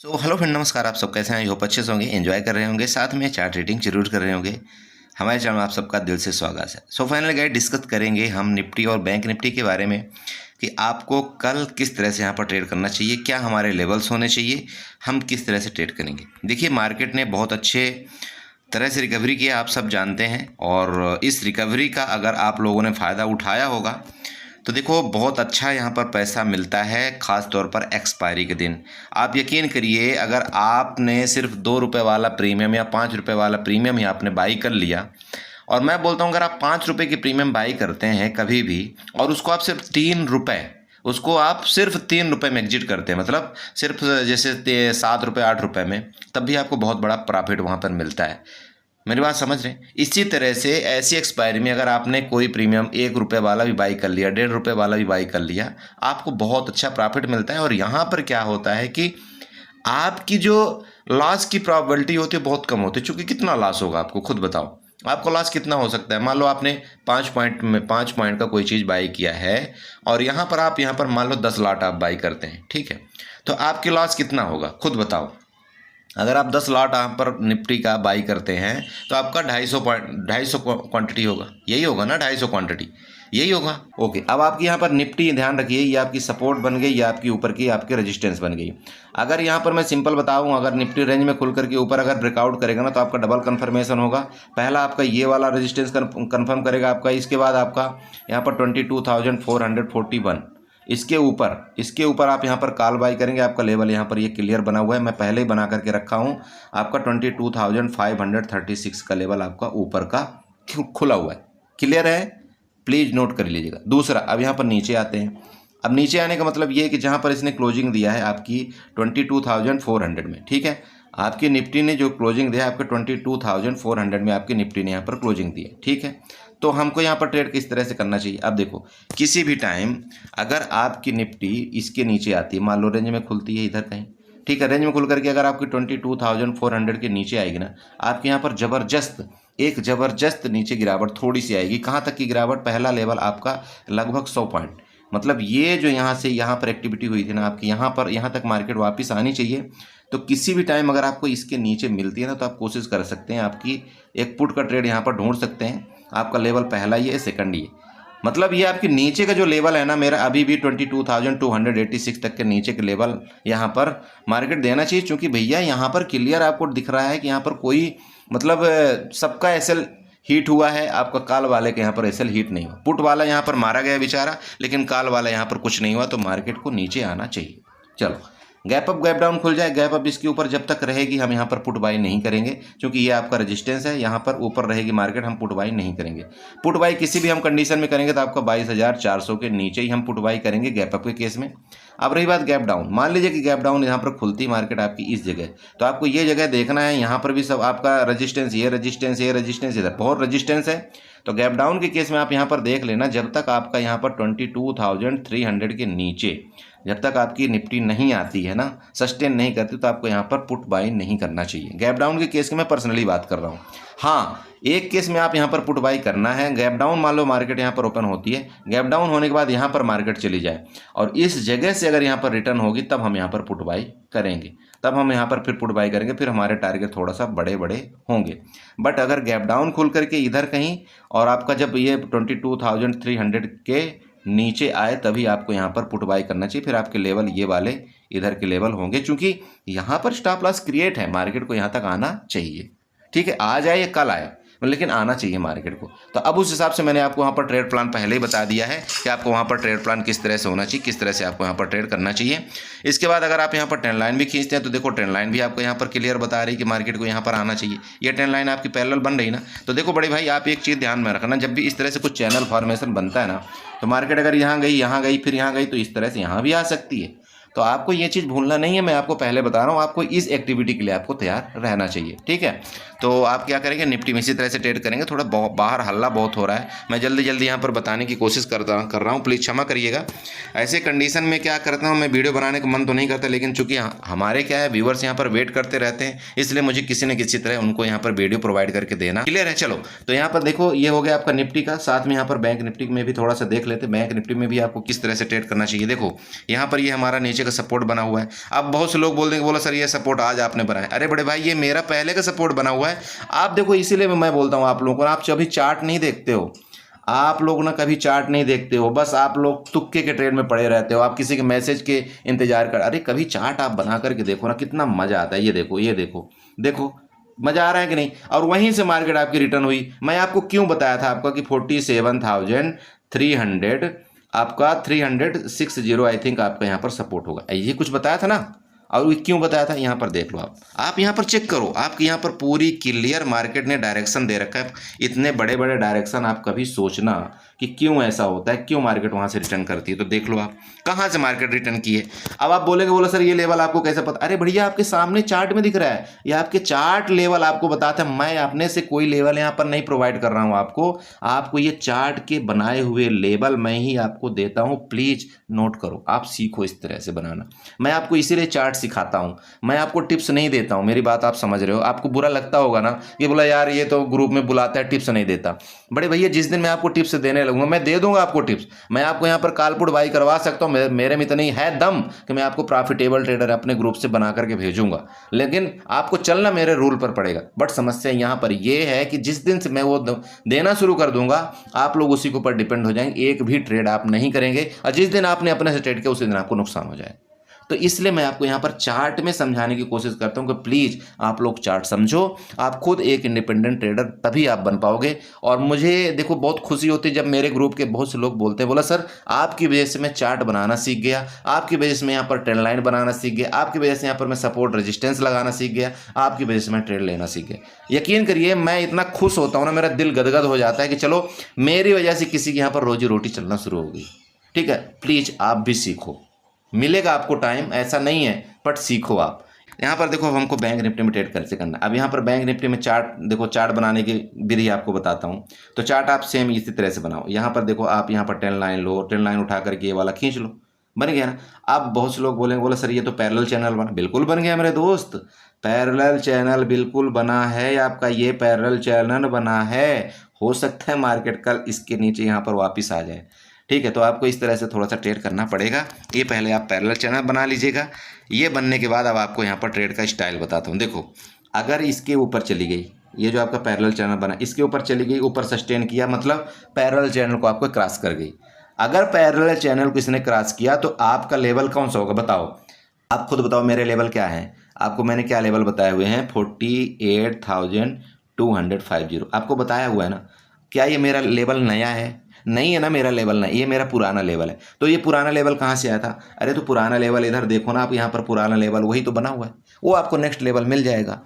Hello friend, नमस्कार। आप सब कैसे हैं? आई होप अच्छे से होंगे, एंजॉय कर रहे होंगे, साथ में चार्ट रीडिंग जरूर कर रहे होंगे। हमारे चैनल में आप सबका दिल से स्वागत है। फाइनली गाइस, डिस्कस करेंगे हम निफ्टी और बैंक निफ्टी के बारे में कि आपको कल किस तरह से यहाँ पर ट्रेड करना चाहिए, क्या हमारे लेवल्स होने चाहिए, हम किस तरह से ट्रेड करेंगे। देखिए, मार्केट ने बहुत अच्छे तरह से रिकवरी किया, आप सब जानते हैं। और इस रिकवरी का अगर आप लोगों ने फ़ायदा उठाया होगा तो देखो, बहुत अच्छा यहाँ पर पैसा मिलता है, ख़ास तौर पर एक्सपायरी के दिन। आप यकीन करिए, अगर आपने सिर्फ 2 रुपये वाला प्रीमियम या 5 रुपये वाला प्रीमियम ही आपने बाई कर लिया, और मैं बोलता हूँ अगर आप 5 रुपये की प्रीमियम बाई करते हैं कभी भी, और उसको आप सिर्फ 3 रुपये, उसको आप सिर्फ 3 रुपये में एग्जिट करते हैं, मतलब सिर्फ जैसे 7 रुपये 8 रुपये में, तब भी आपको बहुत बड़ा प्रॉफिट वहाँ पर मिलता है। मेरी बात समझ रहे हैं? इसी तरह से ऐसी एक्सपायरी में अगर आपने कोई प्रीमियम 1 रुपये वाला भी बाई कर लिया, 1.5 रुपये वाला भी बाई कर लिया, आपको बहुत अच्छा प्रॉफिट मिलता है। और यहाँ पर क्या होता है कि आपकी जो लॉस की प्रोबेबिलिटी होती है बहुत कम होती है। चूँकि कितना लॉस होगा आपको खुद बताओ, आपको लॉस कितना हो सकता है? मान लो आपने 5 पॉइंट का कोई चीज़ बाई किया है, और यहाँ पर मान लो 10 लॉट आप बाई करते हैं, ठीक है, तो आपकी लॉस कितना होगा खुद बताओ। अगर आप 10 लॉट यहाँ पर निफ्टी का बाई करते हैं तो आपका 250 क्वांटिटी होगा, यही होगा ना, 250 क्वांटिटी यही होगा। ओके, अब आपकी यहाँ पर निफ्टी, ध्यान रखिए, ये आपकी सपोर्ट बन गई, ये आपकी ऊपर की आपकी रेजिस्टेंस बन गई। अगर यहाँ पर मैं सिंपल बताऊँ, अगर निफ्टी रेंज में खुल करके ऊपर अगर ब्रेकआउट करेगा ना, तो आपका डबल कन्फर्मेशन होगा। पहला आपका ये वाला रेजिस्टेंस कन्फर्म करेगा आपका, इसके बाद आपका यहाँ पर 22,441, इसके ऊपर आप यहाँ पर कॉल बाई करेंगे, आपका लेवल यहाँ पर ये क्लियर बना हुआ है, मैं पहले ही बना करके रखा हूँ। आपका 22,536 का लेवल आपका ऊपर का खुला हुआ है, क्लियर है, प्लीज़ नोट कर लीजिएगा। दूसरा, अब यहाँ पर नीचे आते हैं। अब नीचे आने का मतलब ये है कि जहाँ पर इसने क्लोजिंग दिया है आपकी 22,400 में, ठीक है, आपकी निफ्टी ने जो क्लोजिंग दिया है आपके 22,400 में आपकी निफ्टी ने यहाँ पर क्लोजिंग दी है, ठीक है। तो हमको यहाँ पर ट्रेड किस तरह से करना चाहिए? अब देखो, किसी भी टाइम अगर आपकी निफ्टी इसके नीचे आती है, मान लो रेंज में खुलती है इधर कहीं, ठीक है, रेंज में खुल करके अगर आपकी 22,400 के नीचे आएगी ना, आपके यहाँ पर ज़बरदस्त नीचे गिरावट थोड़ी सी आएगी। कहाँ तक की गिरावट? पहला लेवल आपका लगभग 100 पॉइंट, मतलब ये जो यहाँ से यहाँ पर एक्टिविटी हुई थी ना आपकी, यहाँ तक मार्केट वापस आनी चाहिए। तो किसी भी टाइम अगर आपको इसके नीचे मिलती है ना, तो आप कोशिश कर सकते हैं, आपकी एक पुट का ट्रेड यहाँ पर ढूंढ सकते हैं। आपका लेवल पहला ही है, सेकंड ही है, मतलब ये आपके नीचे का जो लेवल है ना, मेरा अभी भी 22,286 तक के नीचे के लेवल यहाँ पर मार्केट देना चाहिए। क्योंकि भैया यहाँ पर क्लियर आपको दिख रहा है कि यहाँ पर कोई मतलब सबका एसएल हीट हुआ है, आपका कॉल वाले के यहाँ पर एसएल हीट नहीं हुआ। पुट वाला यहाँ पर मारा गया बेचारा, लेकिन कॉल वाला यहाँ पर कुछ नहीं हुआ, तो मार्केट को नीचे आना चाहिए। चलो, गैप अप गैप डाउन खुल जाए, गैप अप इसके ऊपर जब तक रहेगी हम यहाँ पर पुट बाई नहीं करेंगे, क्योंकि ये आपका रेजिस्टेंस है। यहाँ पर ऊपर रहेगी मार्केट, हम पुट बाई नहीं करेंगे। पुट बाई किसी भी हम कंडीशन में करेंगे तो आपका 22,400 के नीचे ही हम पुट बाई करेंगे गैप अप के केस में। अब रही बात गैप डाउन, मान लीजिए कि गैप डाउन यहाँ पर खुलती मार्केट आपकी इस जगह, तो आपको ये जगह देखना है, यहाँ पर भी सब आपका रेजिस्टेंस, ये रेजिस्टेंस, इधर बहुत रेजिस्टेंस है। तो गैप डाउन के केस में आप यहाँ पर देख लेना, जब तक आपका यहाँ पर 22,300 के नीचे जब तक आपकी निफ्टी नहीं आती है ना, सस्टेन नहीं करती, तो आपको यहाँ पर पुट बाई नहीं करना चाहिए। गैप डाउन के केस की मैं पर्सनली बात कर रहा हूँ। हाँ, एक केस में आप यहाँ पर पुट बाई करना है। गैप डाउन, मान लो मार्केट यहाँ पर ओपन होती है, गैप डाउन होने के बाद यहाँ पर मार्केट चली जाए और इस जगह से अगर यहाँ पर रिटर्न होगी, तब हम यहाँ पर पुट बाई करेंगे, तब हम यहाँ पर फिर पुट बाई करेंगे, फिर हमारे टारगेट थोड़ा सा बड़े बड़े होंगे। बट अगर गैप डाउन खुल करके इधर कहीं और आपका जब ये 22,300 के नीचे आए, तभी आपको यहाँ पर पुट बाई करना चाहिए। फिर आपके लेवल ये वाले इधर के लेवल होंगे, क्योंकि यहाँ पर स्टॉप लॉस क्रिएट है, मार्केट को यहाँ तक आना चाहिए, ठीक है, आज आए या कल आए, लेकिन आना चाहिए मार्केट को। तो अब उस हिसाब से मैंने आपको वहाँ पर ट्रेड प्लान पहले ही बता दिया है कि आपको वहाँ पर ट्रेड प्लान किस तरह से होना चाहिए, किस तरह से आपको यहाँ पर ट्रेड करना चाहिए। इसके बाद अगर आप यहाँ पर ट्रेंड लाइन भी खींचते हैं, तो देखो ट्रेंड लाइन भी आपको यहाँ पर क्लियर बता रही है कि मार्केट को यहाँ पर आना चाहिए। ये ट्रेंड लाइन आपकी पैरेलल बन रही ना, तो देखो बड़े भाई, आप एक चीज़ ध्यान में रखना, जब भी इस तरह से कुछ चैनल फॉर्मेशन बनता है ना, तो मार्केट अगर यहाँ गई फिर यहाँ गई, तो इस तरह से यहाँ भी आ सकती है। तो आपको ये चीज़ भूलना नहीं है, मैं आपको पहले बता रहा हूँ, आपको इस एक्टिविटी के लिए आपको तैयार रहना चाहिए, ठीक है। तो आप क्या करेंगे, निफ्टी में इसी तरह से ट्रेड करेंगे। थोड़ा बाहर हल्ला बहुत हो रहा है, मैं जल्दी यहाँ पर बताने की कोशिश कर रहा हूँ, प्लीज़ क्षमा करिएगा। ऐसे कंडीशन में क्या करता हूँ, मैं वीडियो बनाने का मन तो नहीं करता, लेकिन चूंकि हमारे क्या है, व्यूवर्स यहाँ पर वेट करते रहते हैं, इसलिए मुझे किसी न किसी तरह उनको यहाँ पर वीडियो प्रोवाइड करके देना, क्लियर है। चलो, तो यहाँ पर देखो, ये हो गया आपका निफ्टी का, साथ में यहाँ पर बैंक निफ्टी में भी थोड़ा सा देख लेते हैं, बैंक निफ्टी में भी आपको किस तरह से ट्रेड करना चाहिए। देखो, यहाँ पर ये हमारा नीचे का का सपोर्ट बना हुआ है। अब बहुत से लोग बोल देंगे, बोला सर ये सपोर्ट आज आपने बनाया। अरे बड़े भाई ये मेरा पहले का सपोर्ट बना हुआ है। आप देखो, इसीलिए मैं बोलता हूँ आप लोगों को, आप कभी चार्ट नहीं देखते हो, आप लोग ना कभी चार्ट नहीं देखते हो, बस आप लोग तुक्के के ट्रेड में पड़े रहते हो, आप किसी के मैसेज के इंतजार कर। अरे कभी चार्ट आप बना करके देखो ना, कितना मजा आता है। ये देखो, ये देखो, देखो मजा आ रहा है कि नहीं। और वहीं से मार्केट आपकी रिटर्न हुई। मैं आपको क्यों बताया था आपका कि 47,300 आपका 360 आई थिंक आपका यहाँ पर सपोर्ट होगा, ये कुछ बताया था ना। और वो क्यों बताया था, यहाँ पर देख लो आप यहाँ पर चेक करो, आपके यहाँ पर पूरी क्लियर मार्केट ने डायरेक्शन दे रखा है। इतने बड़े बड़े डायरेक्शन आप कभी सोचना कि क्यों ऐसा होता है, क्यों मार्केट वहाँ से रिटर्न करती है। तो देख लो आप कहाँ से मार्केट रिटर्न की है। अब आप बोलेंगे, बोलो सर ये लेवल आपको कैसे पता। अरे भैया आपके सामने चार्ट में दिख रहा है, ये आपके चार्ट लेवल आपको बताता है। मैं अपने से कोई लेवल यहाँ पर नहीं प्रोवाइड कर रहा हूँ आपको ये चार्ट के बनाए हुए लेवल मैं ही आपको देता हूँ। प्लीज नोट करो, आप सीखो इस तरह से बनाना। मैं आपको इसीलिए चार्ट सिखाता हूं, मैं आपको टिप्स नहीं देता हूं। मेरी बात आप समझ रहे हो। आपको बुरा लगता होगा ना, ये बोला यार ये तो ग्रुप में बुलाता है टिप्स नहीं देता। बड़े भैया जिस दिन मैं आपको टिप्स देने लगूंगा, मैं दे दूंगा आपको टिप्स। मैं आपको यहाँ पर कालपुट बाई करवा सकता हूँ, मेरे में इतनी है दम कि मैं आपको प्रॉफिटेबल ट्रेडर अपने ग्रुप से बना करके भेजूंगा। लेकिन आपको चलना मेरे रूल पर पड़ेगा। बट समस्या यहाँ पर यह है कि जिस दिन से मैं वो देना शुरू कर दूंगा, आप लोग उसी के ऊपर डिपेंड हो जाएंगे, एक भी ट्रेड आप नहीं करेंगे। और जिस दिन आपने अपने से ट्रेड किया उसी दिन आपको नुकसान हो जाए। तो इसलिए मैं आपको यहाँ पर चार्ट में समझाने की कोशिश करता हूँ कि प्लीज़ आप लोग चार्ट समझो, आप खुद एक इंडिपेंडेंट ट्रेडर तभी आप बन पाओगे। और मुझे देखो बहुत खुशी होती है जब मेरे ग्रुप के बहुत से लोग बोलते हैं, बोला सर आपकी वजह से मैं चार्ट बनाना सीख गया, आपकी वजह से मैं यहाँ पर ट्रेंड लाइन बनाना सीख गया, आपकी वजह से यहाँ पर मैं सपोर्ट रेजिस्टेंस लगाना सीख गया, आपकी वजह से मैं ट्रेड लेना सीख गया। यकीन करिए मैं इतना खुश होता हूँ ना, मेरा दिल गदगद हो जाता है कि चलो मेरी वजह से किसी के यहाँ पर रोजी रोटी चलना शुरू हो गई। ठीक है, प्लीज़ आप भी सीखो, मिलेगा आपको टाइम, ऐसा नहीं है, बट सीखो आप। यहाँ पर देखो, अब हमको बैंक निफ्टी में ट्रेड कैसे करना। अब यहाँ पर बैंक निफ्टी में चार्ट देखो, चार्ट बनाने की विधि आपको बताता हूँ। तो चार्ट आप सेम इसी तरह से बनाओ। यहाँ पर देखो, आप यहाँ पर ट्रेंड लाइन लो, ट्रेंड लाइन उठा करके ये वाला खींच लो, बन गया ना। अब बहुत से लोग बोलेंगे, बोला सर ये तो पैरेलल चैनल बना। बिल्कुल बन गया मेरे दोस्त, पैरेलल चैनल बिल्कुल बना है आपका, ये पैरेलल चैनल बना है। हो सकता है मार्केट कल इसके नीचे यहाँ पर वापस आ जाए। ठीक है, तो आपको इस तरह से थोड़ा सा ट्रेड करना पड़ेगा। ये पहले आप पैरेलल चैनल बना लीजिएगा। ये बनने के बाद अब आपको यहाँ पर ट्रेड का स्टाइल बताता हूँ। देखो, अगर इसके ऊपर चली गई, ये जो आपका पैरेलल चैनल बना, इसके ऊपर चली गई, ऊपर सस्टेन किया, मतलब पैरेलल चैनल को आपको क्रॉस कर गई। अगर पैरेलल चैनल को इसने क्रॉस किया तो आपका लेवल कौन सा होगा बताओ, आप खुद बताओ। मेरे लेवल क्या है, आपको मैंने क्या लेवल बताए हुए हैं, 48,250 आपको बताया हुआ है ना। क्या ये मेरा लेवल नया है? नहीं है ना, मेरा लेवल नहीं, ये मेरा पुराना लेवल है। तो ये पुराना लेवल कहाँ से आया था? अरे तो पुराना लेवल इधर देखो ना आप, यहाँ पर पुराना लेवल वही तो बना हुआ है, वो आपको नेक्स्ट लेवल मिल जाएगा।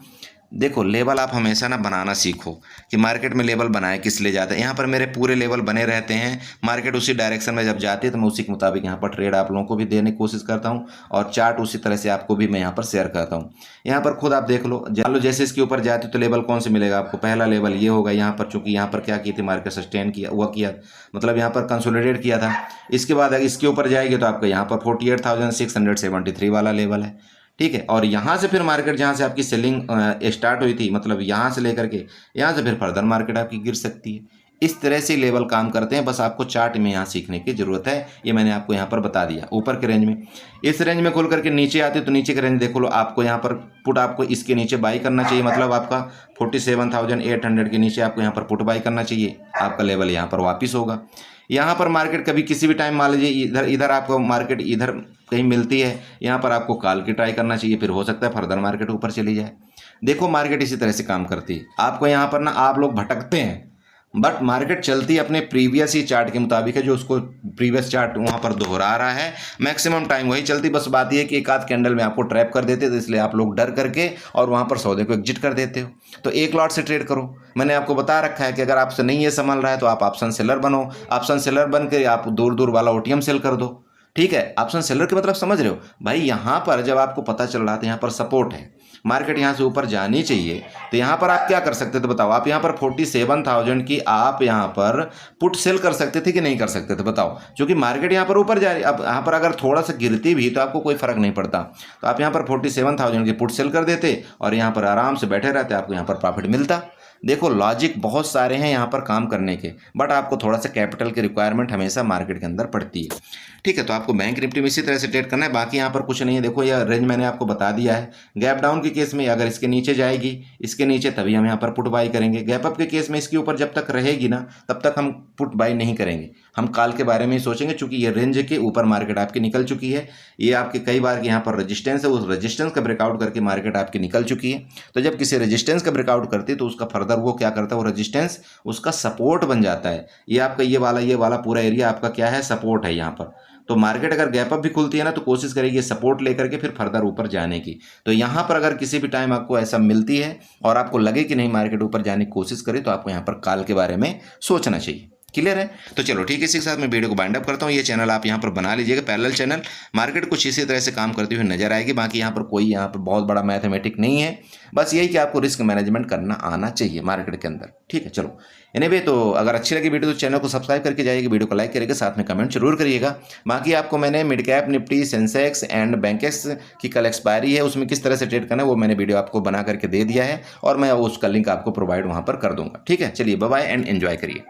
देखो, लेवल आप हमेशा ना बनाना सीखो कि मार्केट में लेवल बनाए किस लिए जाते हैं। यहाँ पर मेरे पूरे लेवल बने रहते हैं, मार्केट उसी डायरेक्शन में जब जाती है तो मैं उसी के मुताबिक यहाँ पर ट्रेड आप लोगों को भी देने की कोशिश करता हूँ, और चार्ट उसी तरह से आपको भी मैं यहाँ पर शेयर करता हूँ। यहाँ पर खुद आप देख लो, जैसे इसके ऊपर जाती तो लेवल कौन से मिलेगा आपको? पहला लेवल ये होगा। यहाँ पर चूंकि यहाँ पर क्या की थी मार्केट, सस्टेन किया हुआ किया, मतलब यहाँ पर कंसोलिडेट किया था। इसके बाद अगर इसके ऊपर जाएगी तो आपका यहाँ पर 48,673 वाला लेवल है। ठीक है, और यहाँ से फिर मार्केट जहाँ से आपकी सेलिंग स्टार्ट हुई थी, मतलब यहाँ से लेकर के यहाँ से फिर फर्दर मार्केट आपकी गिर सकती है। इस तरह से लेवल काम करते हैं, बस आपको चार्ट में यहाँ सीखने की ज़रूरत है। ये मैंने आपको यहाँ पर बता दिया। ऊपर के रेंज में, इस रेंज में खोल करके नीचे आते तो नीचे के रेंज देखो लो, आपको यहाँ पर पुट आपको इसके नीचे बाई करना चाहिए, मतलब आपका 47,800 के नीचे आपको यहाँ पर पुट बाई करना चाहिए। आपका लेवल यहाँ पर वापिस होगा। यहाँ पर मार्केट कभी किसी भी टाइम मान लीजिए इधर आपको मार्केट इधर कहीं मिलती है, यहाँ पर आपको कॉल की ट्राई करना चाहिए, फिर हो सकता है फर्दर मार्केट ऊपर चली जाए। देखो, मार्केट इसी तरह से काम करती है। आपको यहाँ पर ना आप लोग भटकते हैं, बट मार्केट चलती अपने प्रीवियस ही चार्ट के मुताबिक है, जो उसको प्रीवियस चार्ट वहाँ पर दोहरा रहा है, मैक्सिमम टाइम वही चलती। बस बात यह है कि एक आध कैंडल में आपको ट्रैप कर देते, तो इसलिए आप लोग डर करके और वहाँ पर सौदे को एग्जिट कर देते हो। तो एक लॉट से ट्रेड करो। मैंने आपको बता रखा है कि अगर आपसे नहीं ये संभल रहा है तो आप ऑप्शन सेलर बनो। ऑप्शन सेलर बन के आप दूर दूर वाला OTM सेल कर दो। ठीक है, ऑप्शन सेलर के मतलब समझ रहे हो भाई। यहाँ पर जब आपको पता चल रहा था यहाँ पर सपोर्ट है, मार्केट यहाँ से ऊपर जानी चाहिए, तो यहाँ पर आप क्या कर सकते थे बताओ? आप यहाँ पर 47,000 की आप यहाँ पर पुट सेल कर सकते थे कि नहीं कर सकते थे बताओ? क्योंकि मार्केट यहाँ पर ऊपर जा रही है। अब यहाँ पर अगर थोड़ा सा गिरती भी तो आपको कोई फर्क नहीं पड़ता, तो आप यहाँ पर 47,000 की पुट सेल कर देते और यहाँ पर आराम से बैठे रहते, आपको यहाँ पर प्रॉफिट मिलता। देखो, लॉजिक बहुत सारे हैं यहाँ पर काम करने के, बट आपको थोड़ा सा कैपिटल की रिक्वायरमेंट हमेशा मार्केट के अंदर पड़ती है। ठीक है, तो आप आपको बैंक निफ्टी में इसी तरह से ट्रेड करना है। बाकी यहाँ पर कुछ नहीं है, देखो यह रेंज मैंने आपको बता दिया है। गैप डाउन के केस में अगर इसके नीचे जाएगी, इसके नीचे, तभी हम यहाँ पर पुट बाई करेंगे। गैप अप के केस में इसके ऊपर जब तक रहेगी ना, तब तक हम पुट बाई नहीं करेंगे, हम कॉल के बारे में ही सोचेंगे। चूंकि ये रेंज के ऊपर मार्केट आपकी निकल चुकी है, ये आपके कई बार यहाँ पर रजिस्टेंस है, उस रजिस्टेंस का ब्रेकआउट करके मार्केट आपकी निकल चुकी है। तो जब किसी रजिस्टेंस का ब्रेकआउट करती है तो उसका फर्दर वो क्या करता है, वो रजिस्टेंस उसका सपोर्ट बन जाता है। ये आपका ये वाला पूरा एरिया आपका क्या है, सपोर्ट है यहाँ पर। तो मार्केट अगर गैप अप भी खुलती है ना, तो कोशिश करेगी सपोर्ट लेकर के फिर फर्दर ऊपर जाने की। तो यहाँ पर अगर किसी भी टाइम आपको ऐसा मिलती है और आपको लगे कि नहीं मार्केट ऊपर जाने की कोशिश करे, तो आपको यहाँ पर कॉल के बारे में सोचना चाहिए। क्लियर है? तो चलो ठीक है, इसी के साथ मैं वीडियो को बाइंड अप करता हूँ। ये चैनल आप यहाँ पर बना लीजिएगा, पैरेलल चैनल। मार्केट कुछ इसी तरह से काम करती हुई नजर आएगी। बाकी यहाँ पर कोई यहाँ पर बहुत बड़ा मैथमेटिक नहीं है, बस यही कि आपको रिस्क मैनेजमेंट करना आना चाहिए मार्केट के अंदर। ठीक है, चलो एनीवे, तो अगर अच्छी लगी वीडियो तो चैनल को सब्सक्राइब करके जाइएगा, वीडियो को लाइक करिएगा, साथ में कमेंट जरूर करिएगा। बाकी आपको मैंने mid cap Nifty, Sensex and Bankex की कल एक्सपायरी है, उसमें किस तरह से ट्रेड करना है वो मैंने वीडियो आपको बना करके दे दिया है, और मैं उसका लिंक आपको प्रोवाइड वहाँ पर कर दूंगा। ठीक है, चलिए बाय बाय एंड एंजॉय करिए।